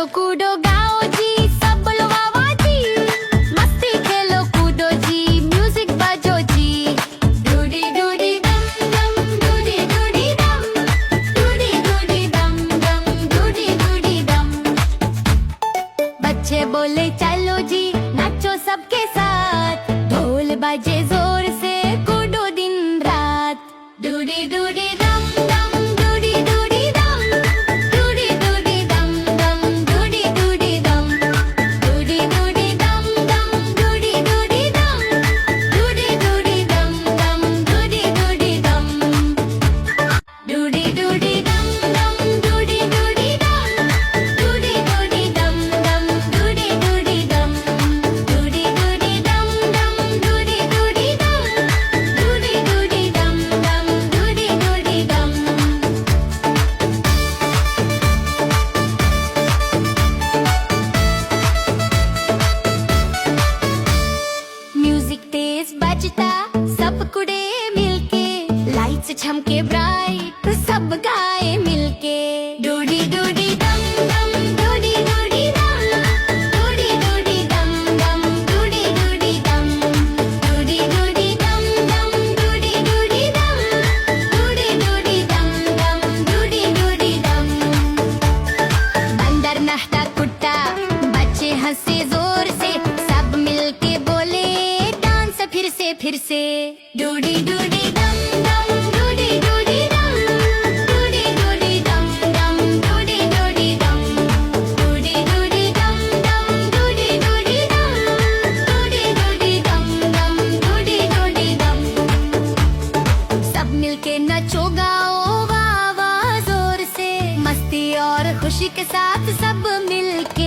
नाचो कूदो गाओ जी, सब बोलो वाह वाह जी। मस्ती खेलो कूदो जी, म्यूजिक बजो जी। डूडी डूडी डम डम, डूडी डूडी डम, डूडी डूडी डम डम, डूडी डूडी डम। बच्चे बोले चलो जी, नाचो सबके साथ। ढोल बजे जोर से, कूदो दिन रात। डूडी डूडी डम डम, डूडी डूडी डम, डूडी डूडी डम डम, डूडी डूडी डम। डूडी डूडी डम डम, डूडी डूडी डम, डूडी डूडी डम डम, डूडी डूडी डम। डूडी डूडी डम डम, डूडी डूडी डम, डूडी डूडी डम डम, डूडी डूडी डम। डूडी डूडी डम डम, डूडी डूडी डम, डूडी डूडी डम डम, डूडी डूडी डम। म्यूजिक तेज बजता, सब कुड़े मिलके। लाइट्स झमके ब्राइट, सब गाए मिलके। डूडी डूडी डम डम, डूडी डूडी डम, डूडी डूडी डम डम, डूडी डूडी डम। डूडी डूडी डम डम, डूडी डूडी डम, डूडी डूडी डम डम, डूडी डूडी डम। बंदर नहाता कुत्ता, बच्चे हंसे जोर से। सब मिलके बोले डांस फिर से। डूडी डूडी डम डम, डूडी डूडी डम, डूडी डूडी डम डम, डूडी डूडी डम। डूडी डूडी डम डम, डूडी डूडी डम, डूडी डूडी डम डम, डूडी डूडी डम। सब मिलके नचो गाओ वाह वाह जोर से। मस्ती और खुशी के साथ सब मिलके।